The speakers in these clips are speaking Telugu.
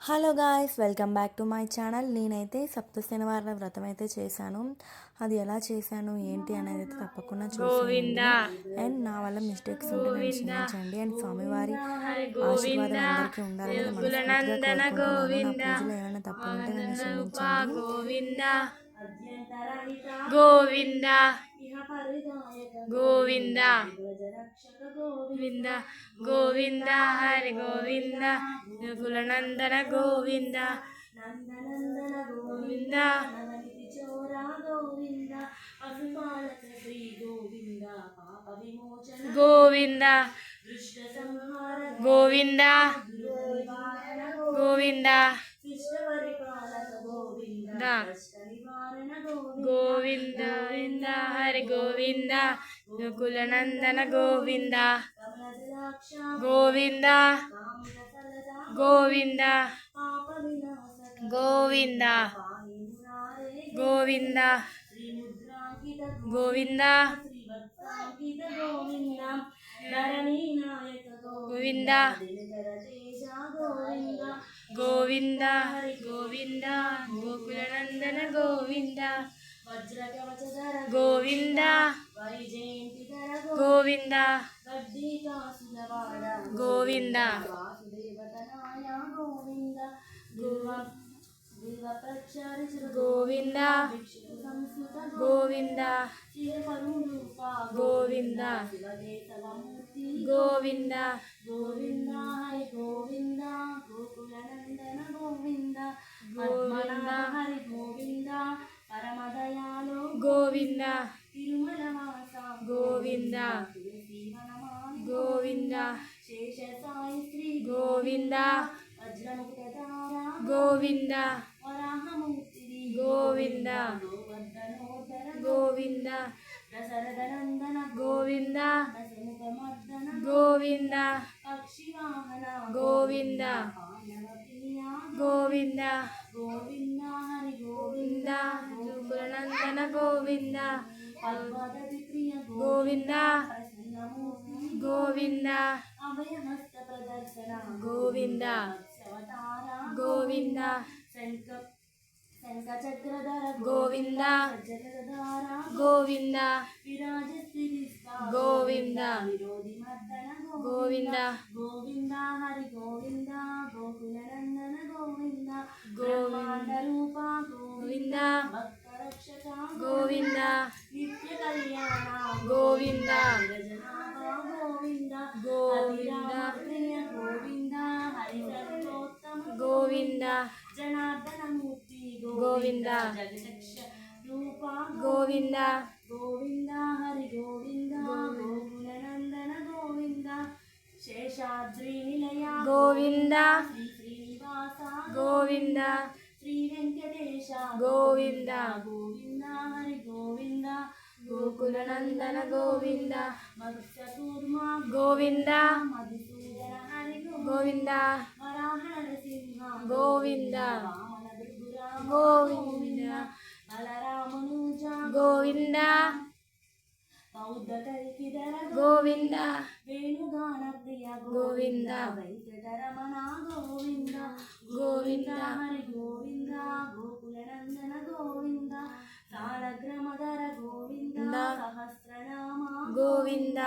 Hello guys, welcome back to my channel. నేనైతే సప్త శనివారాల వ్రతం అయితే చేశాను. అది ఎలా చేశాను ఏంటి అనేది అయితే తప్పకుండా చూసేయండి. అండ్ నా వల్ల మిస్టేక్స్ ఉంటే నన్ను క్షమించండి. అండ్ స్వామివారి ఆశీర్వాదం అందరికీ ఉండాలని మనస్ఫూర్తిగా కోరుకుంటున్నాను. నా పూజలో ఏమైనా తప్పులు ఉంటే నన్ను క్షమించండి. గోవింద గోవింద గోవింద గోవింద హరి గోవింద కులనందన గోవింద గోవింద గోవింద గోవింద గోవింద గోవింద గోవింద హరి గోవింద కులనందన గోవింద గోవింద గోవింద గోవింద గోవింద గోవింద గోవింద గోవింద గోవింద గోకులనందన గోవింద గోవింద గోవింద గోవింద గోవింద గోవింద గోవింద గోవింద గోవింద హరి గోవింద గోకులనందన గోవింద గోవింద హరి గోవింద పరమదయాలో గోవింద తిరుమల వాస గోవింద గోవింద శేష సాయి శ్రీ గోవింద వజ్రముఖధార గోవింద వరాహమూర్తి గోవింద గోవర్ధనోధర గోవింద దశరథనందన గోవింద దశముఖమర్దన గోవింద పక్షివాహన గోవింద గోవింద గోవింద హరి గోవింద కులనందన గోవింద పద్మావతి ప్రియ గోవింద ప్రసన్నమూర్తి గోవింద అభయహస్త ప్రదర్శన గోవింద అవతార గోవింద శంఖ చక్రధర గోవింద జగదార గోవింద విరాజస్థిరిస్తా గోవింద విరోధి మర్దన గోవింద గోవింద హరి గోవింద గోకులనందన గోవింద గోవింద రూప గోవింద భక్త రక్షక గోవింద నిత్య కళ్యాణ గోవింద గోవింద గోవింద ప్రియ గోవింద హరి సర్వోత్తమ గోవింద జనార్దన మూర్తి గోవింద జగదక్ష రూప గోవింద గోవింద హరి గోవింద గోకులనందన గోవింద శేషాద్రి నిలయ గోవింద శ్రీ శ్రీనివాస గోవింద శ్రీ వెంకటేశ గోవింద గోవింద హరి గోవింద గోకులనందన గోవింద మత్స్య కూర్మ గోవింద మధుసూదన హరి గోవింద వరాహ నరసింహ గోవింద వామన దుర్గుర గోవింద బలరామనుజ గోవింద బౌద్ధ కల్కిదర గోవింద వేణుగాన ప్రియ గోవింద వెంకటరమణ గోవింద గోవింద హరి గోవింద గోకులనందన గోవింద సాలగ్రమధర గోవింద సహస్రనామ గోవింద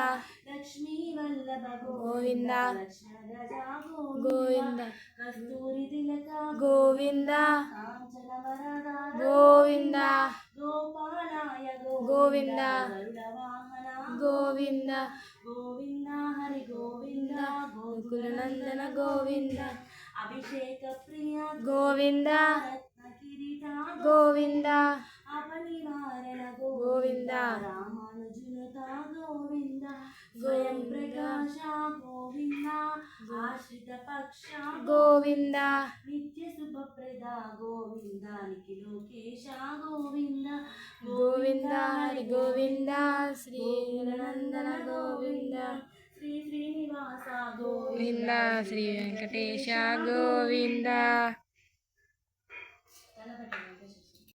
లక్ష్మీ వల్లభ గోవింద లక్ష్మణగజ గోవింద కస్తూరి తిలక గోవింద కాంచన వరదార గోవింద గోపాలాయ గోవింద గరుడ వాహన గోవింద గోవింద హరి గోవింద గోకులనందన గోవింద అభిషేక ప్రియ గోవింద రత్న కిరీట గోవింద అపనివారణ గోవింద రామానుజునత గోవింద స్వయం ప్రకాశ గోవింద ఆశ్రిత పక్ష గోవింద నిత్య శుభప్రద గోవింద నిఖిలోకేశ గోవింద గోవింద హరి గోవింద శ్రీనందన గోవింద శ్రీ శ్రీనివాస గోవింద శ్రీ వెంకటేశ గోవింద.